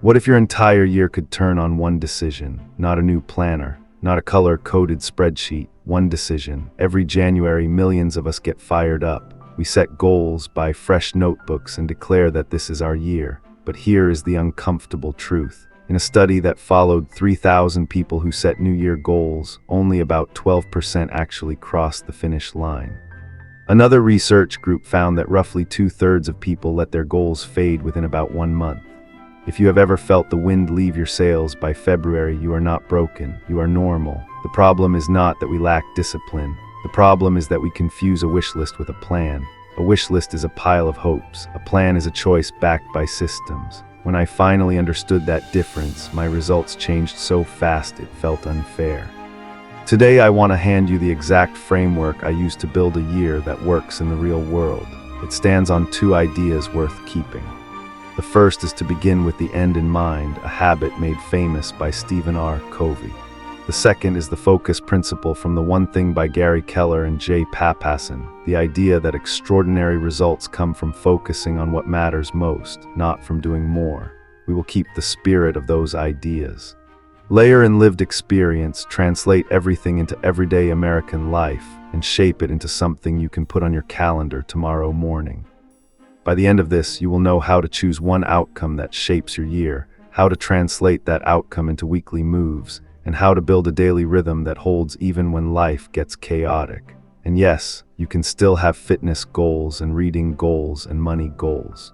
What if your entire year could turn on one decision? Not a new planner, not a color-coded spreadsheet, one decision. Every January, millions of us get fired up. We set goals, buy fresh notebooks, and declare that this is our year. But here is the uncomfortable truth. In a study that followed 3,000 people who set New Year goals, only about 12% actually crossed the finish line. Another research group found that roughly 2/3 of people let their goals fade within about 1 month. If you have ever felt the wind leave your sails by February, you are not broken, you are normal. The problem is not that we lack discipline. The problem is that we confuse a wish list with a plan. A wish list is a pile of hopes. A plan is a choice backed by systems. When I finally understood that difference, my results changed so fast it felt unfair. Today I want to hand you the exact framework I use to build a year that works in the real world. It stands on 2 ideas worth keeping. The first is to begin with the end in mind, a habit made famous by Stephen R. Covey. The second is the focus principle from The One Thing by Gary Keller and Jay Papasan, the idea that extraordinary results come from focusing on what matters most, not from doing more. We will keep the spirit of those ideas. Layer in lived experience, translate everything into everyday American life, and shape it into something you can put on your calendar tomorrow morning. By the end of this, you will know how to choose one outcome that shapes your year, how to translate that outcome into weekly moves, and how to build a daily rhythm that holds even when life gets chaotic. And yes, you can still have fitness goals and reading goals and money goals.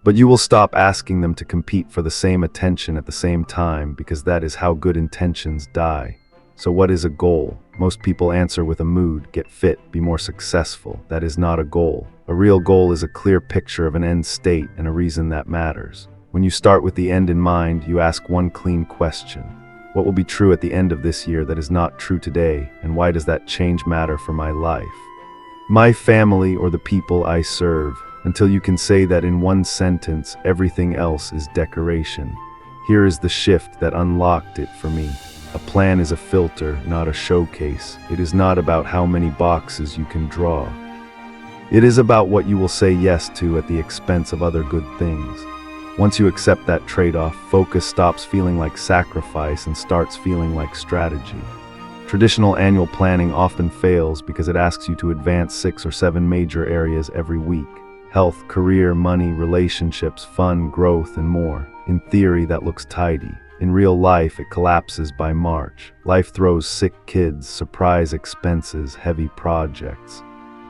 But you will stop asking them to compete for the same attention at the same time, because that is how good intentions die. So what is a goal? Most people answer with a mood: get fit, be more successful. That is not a goal. A real goal is a clear picture of an end state and a reason that matters. When you start with the end in mind, you ask one clean question. What will be true at the end of this year that is not true today, and why does that change matter for my life, my family, or the people I serve? Until you can say that in one sentence, everything else is decoration. Here is the shift that unlocked it for me. A plan is a filter, not a showcase. It is not about how many boxes you can draw. It is about what you will say yes to at the expense of other good things. Once you accept that trade-off, focus stops feeling like sacrifice and starts feeling like strategy. Traditional annual planning often fails because it asks you to advance 6 or 7 major areas every week: health, career, money, relationships, fun, growth, and more. In theory, that looks tidy. In real life, it collapses by March. Life throws sick kids, surprise expenses, heavy projects,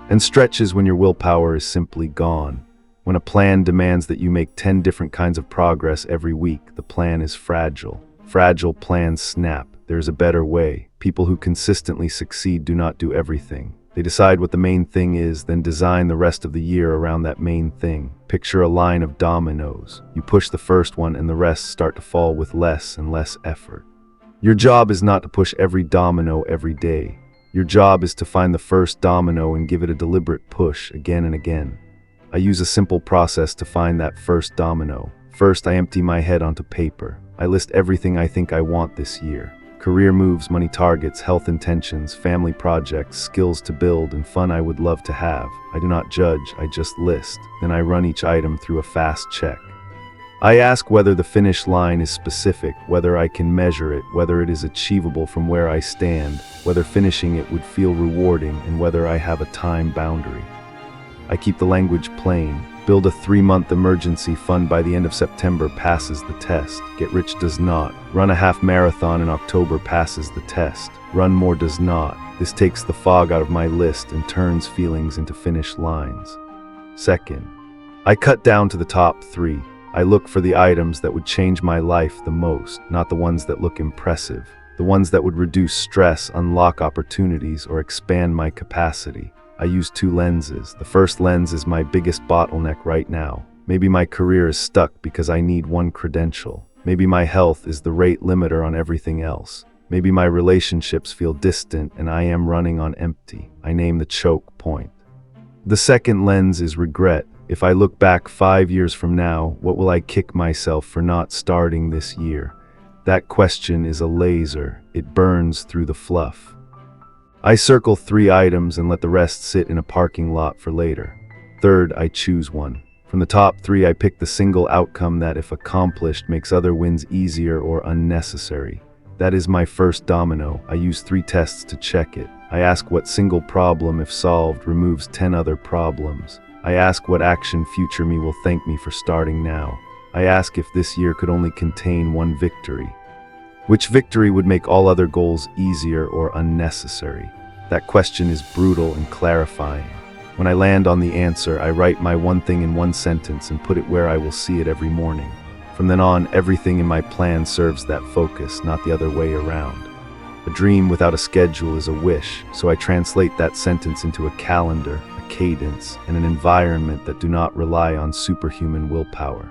and stretches when your willpower is simply gone. When a plan demands that you make 10 different kinds of progress every week, the plan is fragile. Fragile plans snap. There's a better way. People who consistently succeed do not do everything. They decide what the main thing is, then design the rest of the year around that main thing. Picture a line of dominoes. You push the first one and the rest start to fall with less and less effort. Your job is not to push every domino every day. Your job is to find the first domino and give it a deliberate push again and again. I use a simple process to find that first domino. First, I empty my head onto paper. I list everything I think I want this year. Career moves, money targets, health intentions, family projects, skills to build, and fun I would love to have. I do not judge, I just list. Then I run each item through a fast check. I ask whether the finish line is specific, whether I can measure it, whether it is achievable from where I stand, whether finishing it would feel rewarding, and whether I have a time boundary. I keep the language plain. Build a 3-month emergency fund by the end of September passes the test. Get rich does not. Run a half marathon in October passes the test. Run more does not. This takes the fog out of my list and turns feelings into finish lines. Second, I cut down to the top 3. I look for the items that would change my life the most, not the ones that look impressive. The ones that would reduce stress, unlock opportunities, or expand my capacity. I use 2 lenses. The first lens is my biggest bottleneck right now. Maybe my career is stuck because I need one credential. Maybe my health is the rate limiter on everything else. Maybe my relationships feel distant and I am running on empty. I name the choke point. The second lens is regret. If I look back 5 years from now, what will I kick myself for not starting this year? That question is a laser. It burns through the fluff. I circle 3 items and let the rest sit in a parking lot for later. Third, I choose one. From the top 3, I pick the single outcome that, if accomplished, makes other wins easier or unnecessary. That is my first domino. I use 3 tests to check it. I ask what single problem, if solved, removes 10 other problems. I ask what action future me will thank me for starting now. I ask if this year could only contain 1 victory. Which victory would make all other goals easier or unnecessary? That question is brutal and clarifying. When I land on the answer, I write my one thing in 1 sentence and put it where I will see it every morning. From then on, everything in my plan serves that focus, not the other way around. A dream without a schedule is a wish, so I translate that sentence into a calendar, a cadence, and an environment that do not rely on superhuman willpower.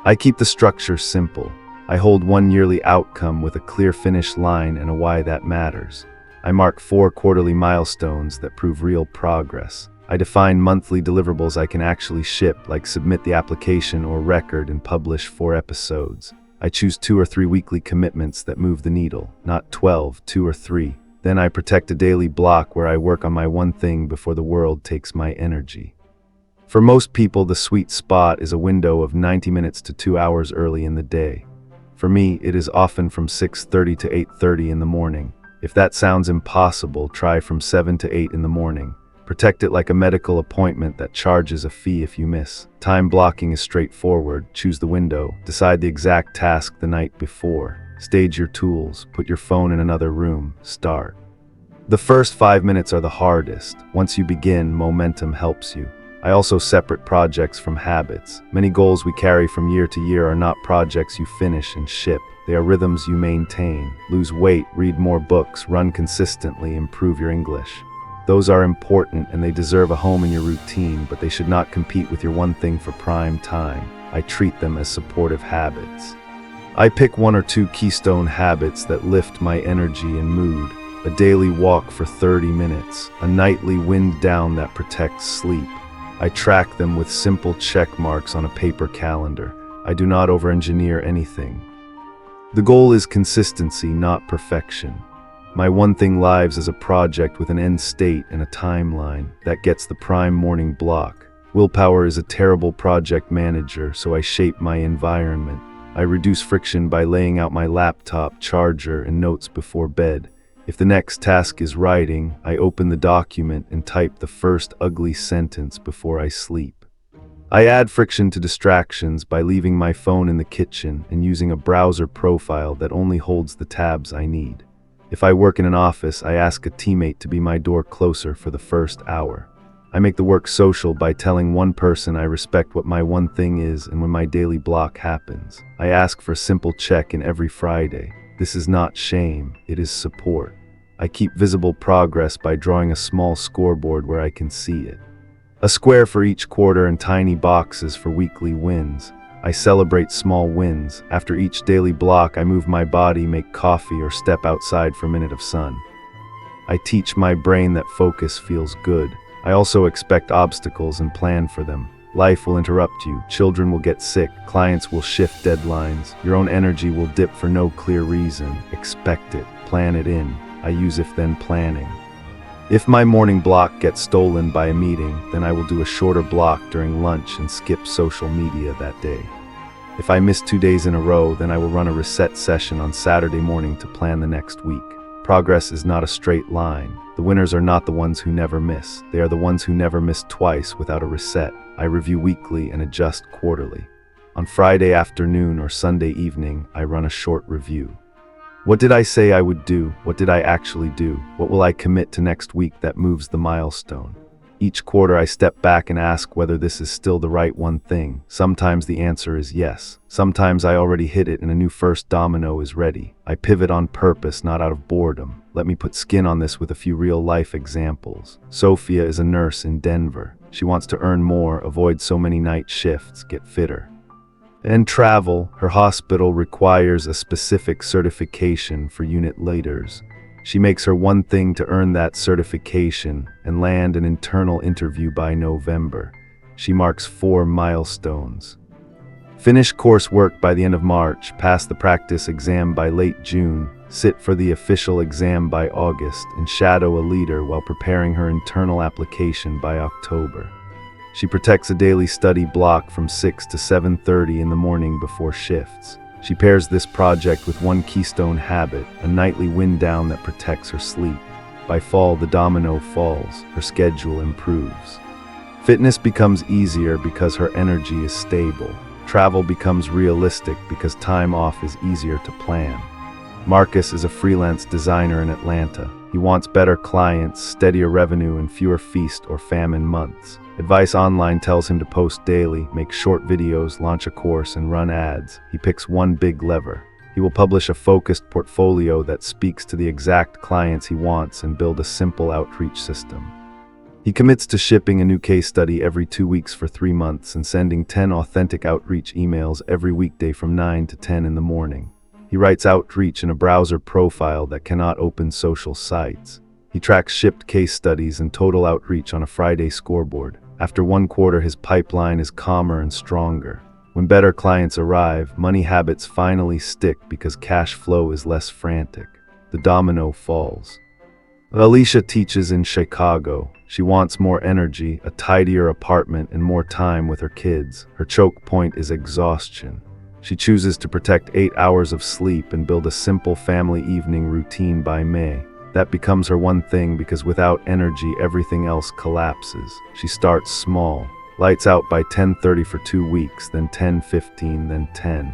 I keep the structure simple. I hold 1 yearly outcome with a clear finish line and a why that matters. I mark 4 quarterly milestones that prove real progress. I define monthly deliverables I can actually ship, like submit the application or record and publish 4 episodes. I choose 2 or 3 weekly commitments that move the needle, not 12, 2 or 3. Then I protect a daily block where I work on my one thing before the world takes my energy. For most people, the sweet spot is a window of 90 minutes to 2 hours early in the day. For me, it is often from 6:30 to 8:30 in the morning. If that sounds impossible, try from 7 to 8 in the morning. Protect it like a medical appointment that charges a fee if you miss. Time blocking is straightforward. Choose the window. Decide the exact task the night before. Stage your tools. Put your phone in another room. Start. The first 5 minutes are the hardest. Once you begin, momentum helps you. I also separate projects from habits. Many goals we carry from year to year are not projects you finish and ship. They are rhythms you maintain. Lose weight, read more books, run consistently, improve your English. Those are important and they deserve a home in your routine, but they should not compete with your one thing for prime time. I treat them as supportive habits. I pick 1 or 2 keystone habits that lift my energy and mood. A daily walk for 30 minutes, a nightly wind down that protects sleep. I track them with simple check marks on a paper calendar. I do not over-engineer anything. The goal is consistency, not perfection. My one thing lives as a project with an end state and a timeline that gets the prime morning block. Willpower is a terrible project manager, so I shape my environment. I reduce friction by laying out my laptop, charger, and notes before bed. If the next task is writing, I open the document and type the first ugly sentence before I sleep. I add friction to distractions by leaving my phone in the kitchen and using a browser profile that only holds the tabs I need. If I work in an office, I ask a teammate to be my door closer for the first hour. I make the work social by telling one person I respect what my one thing is and when my daily block happens. I ask for a simple check-in every Friday. This is not shame, it is support. I keep visible progress by drawing a small scoreboard where I can see it. A square for each quarter and tiny boxes for weekly wins. I celebrate small wins. After each daily block, I move my body, make coffee, or step outside for a minute of sun. I teach my brain that focus feels good. I also expect obstacles and plan for them. Life will interrupt you. Children will get sick. Clients will shift deadlines. Your own energy will dip for no clear reason. Expect it. Plan it in. I use if-then planning. If my morning block gets stolen by a meeting, then I will do a shorter block during lunch and skip social media that day. If I miss 2 days in a row, then I will run a reset session on Saturday morning to plan the next week. Progress is not a straight line. The winners are not the ones who never miss. They are the ones who never miss twice without a reset. I review weekly and adjust quarterly. On Friday afternoon or Sunday evening, I run a short review. What did I say I would do? What did I actually do? What will I commit to next week that moves the milestone? Each quarter I step back and ask whether this is still the right one thing. Sometimes the answer is yes. Sometimes I already hit it and a new first domino is ready. I pivot on purpose, not out of boredom. Let me put skin on this with a few real-life examples. Sophia is a nurse in Denver. She wants to earn more, avoid so many night shifts, get fitter. And travel. Her hospital requires a specific certification for unit leaders. She makes her one thing to earn that certification and land an internal interview by November. She marks 4 milestones. Finish coursework by the end of March, pass the practice exam by late June, sit for the official exam by August, and shadow a leader while preparing her internal application by October. She protects a daily study block from 6 to 7:30 in the morning before shifts. She pairs this project with one keystone habit, a nightly wind down that protects her sleep. By fall, the domino falls, her schedule improves. Fitness becomes easier because her energy is stable. Travel becomes realistic because time off is easier to plan. Marcus is a freelance designer in Atlanta. He wants better clients, steadier revenue, and fewer feast or famine months. Advice online tells him to post daily, make short videos, launch a course, and run ads. He picks one big lever. He will publish a focused portfolio that speaks to the exact clients he wants and build a simple outreach system. He commits to shipping a new case study every 2 weeks for 3 months and sending 10 authentic outreach emails every weekday from 9 to 10 in the morning. He writes outreach in a browser profile that cannot open social sites. He tracks shipped case studies and total outreach on a Friday scoreboard. After 1 quarter, his pipeline is calmer and stronger. When better clients arrive, money habits finally stick because cash flow is less frantic. The domino falls. Alicia teaches in Chicago. She wants more energy, a tidier apartment, and more time with her kids. Her choke point is exhaustion. She chooses to protect 8 hours of sleep and build a simple family evening routine by May. That becomes her one thing because without energy, everything else collapses. She starts small. Lights out by 10:30 for 2 weeks, then 10:15, then 10.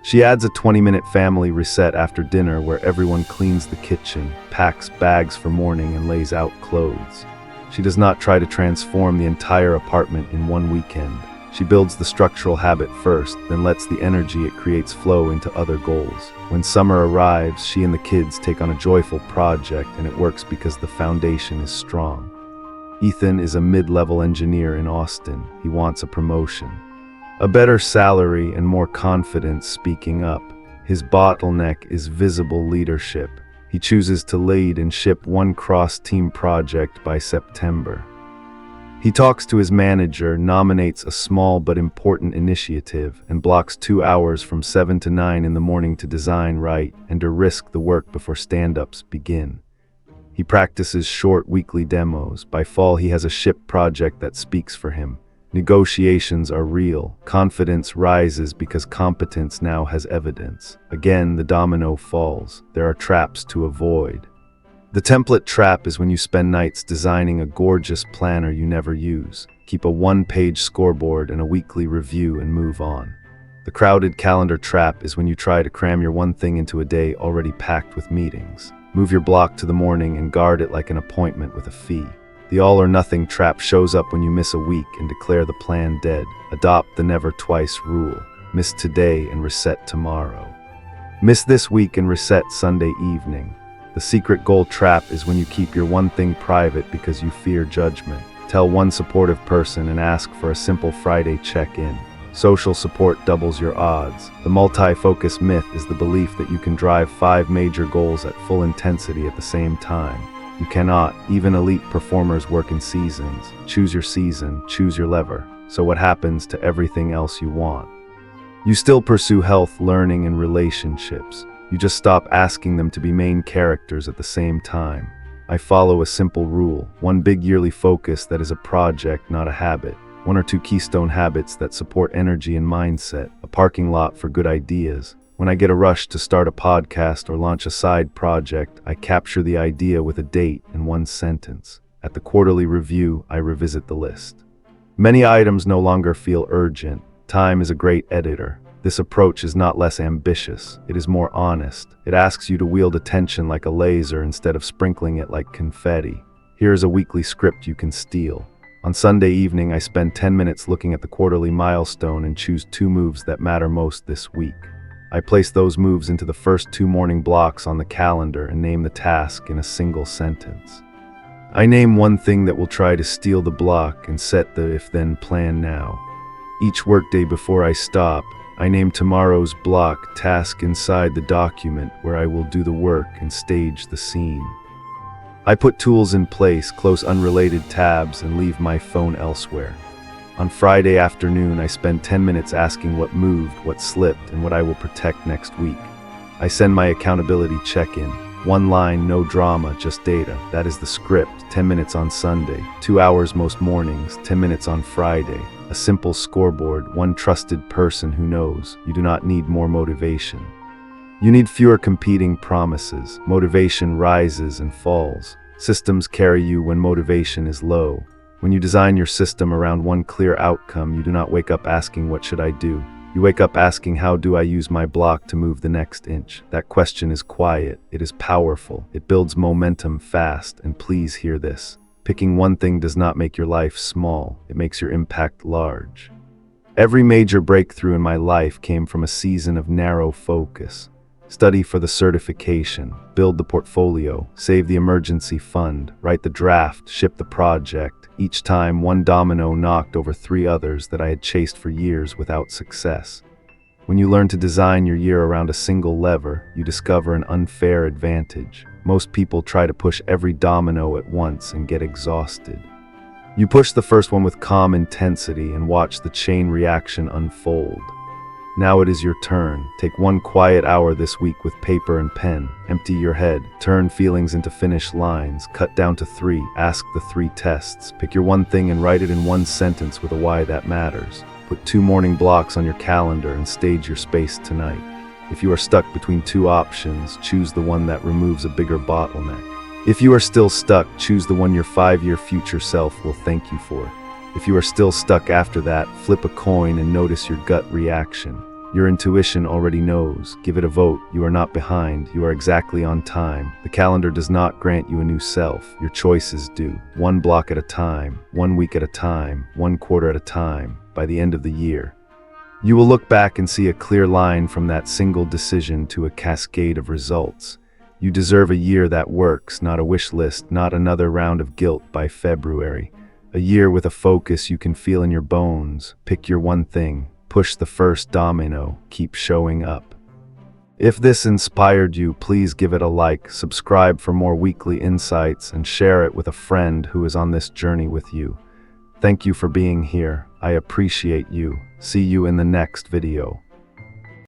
She adds a 20-minute family reset after dinner where everyone cleans the kitchen, packs bags for morning, and lays out clothes. She does not try to transform the entire apartment in one weekend. She builds the structural habit first, then lets the energy it creates flow into other goals. When summer arrives, she and the kids take on a joyful project, and it works because the foundation is strong. Ethan is a mid-level engineer in Austin. He wants a promotion, a better salary, and more confidence speaking up. His bottleneck is visible leadership. He chooses to lead and ship one cross-team project by September. He talks to his manager, nominates a small but important initiative, and blocks 2 hours from 7 to 9 in the morning to design, write, and to risk the work before stand-ups begin. He practices short weekly demos. By fall, he has a ship project that speaks for him. Negotiations are real. Confidence rises because competence now has evidence. Again, the domino falls. There are traps to avoid. The template trap is when you spend nights designing a gorgeous planner you never use. Keep a 1-page scoreboard and a weekly review and move on. The crowded calendar trap is when you try to cram your one thing into a day already packed with meetings. Move your block to the morning and guard it like an appointment with a fee. The all-or-nothing trap shows up when you miss a week and declare the plan dead. Adopt the never-twice rule. Miss today and reset tomorrow. Miss this week and reset Sunday evening. The secret goal trap is when you keep your one thing private because you fear judgment. Tell one supportive person and ask for a simple Friday check-in. Social support doubles your odds. The multi-focus myth is the belief that you can drive 5 major goals at full intensity at the same time. You cannot. Even elite performers work in seasons. Choose your season, choose your lever. So what happens to everything else you want? You still pursue health, learning, and relationships. You just stop asking them to be main characters at the same time. I follow a simple rule. One big yearly focus that is a project, not a habit. 1 or 2 keystone habits that support energy and mindset. A parking lot for good ideas. When I get a rush to start a podcast or launch a side project, I capture the idea with a date and 1 sentence. At the quarterly review, I revisit the list. Many items no longer feel urgent. Time is a great editor. This approach is not less ambitious. It is more honest. It asks you to wield attention like a laser instead of sprinkling it like confetti. Here is a weekly script you can steal. On Sunday evening, I spend 10 minutes looking at the quarterly milestone and choose 2 moves that matter most this week. I place those moves into the first 2 morning blocks on the calendar and name the task in a single sentence. I name one thing that will try to steal the block and set the if-then plan now. Each workday before I stop, I name tomorrow's block task inside the document where I will do the work and stage the scene. I put tools in place, close unrelated tabs, and leave my phone elsewhere. On Friday afternoon, I spend 10 minutes asking what moved, what slipped, and what I will protect next week. I send my accountability check-in. One line, no drama, just data. That is the script. 10 minutes on Sunday, 2 hours most mornings, 10 minutes on Friday. A simple scoreboard, one trusted person who knows. You do not need more motivation. You need fewer competing promises. Motivation rises and falls. Systems carry you when motivation is low. When you design your system around one clear outcome, you do not wake up asking, what should I do? You wake up asking, how do I use my block to move the next inch? That question is quiet. It is powerful. It builds momentum fast. And please hear this. Picking one thing does not make your life small. It makes your impact large. Every major breakthrough in my life came from a season of narrow focus. Study for the certification, build the portfolio, save the emergency fund, write the draft, ship the project. Each time, one domino knocked over 3 others that I had chased for years without success. When you learn to design your year around a single lever, you discover an unfair advantage. Most people try to push every domino at once and get exhausted. You push the first one with calm intensity and watch the chain reaction unfold. Now it is your turn. Take one quiet hour this week with paper and pen. Empty your head. Turn feelings into finished lines. Cut down to 3. Ask the 3 tests. Pick your one thing and write it in one sentence with a why that matters. Put 2 morning blocks on your calendar and stage your space tonight. If you are stuck between 2 options, choose the one that removes a bigger bottleneck. If you are still stuck, choose the one your 5-year future self will thank you for. If you are still stuck after that, flip a coin and notice your gut reaction. Your intuition already knows. Give it a vote. You are not behind. You are exactly on time. The calendar does not grant you a new self. Your choices do. 1 block at a time, 1 week at a time, 1 quarter at a time. By the end of the year, you will look back and see a clear line from that single decision to a cascade of results. You deserve a year that works, not a wish list, not another round of guilt by February. A year with a focus you can feel in your bones. Pick your one thing. Push the first domino. Keep showing up. If this inspired you, please give it a like, subscribe for more weekly insights, and share it with a friend who is on this journey with you. Thank you for being here. I appreciate you. See you in the next video.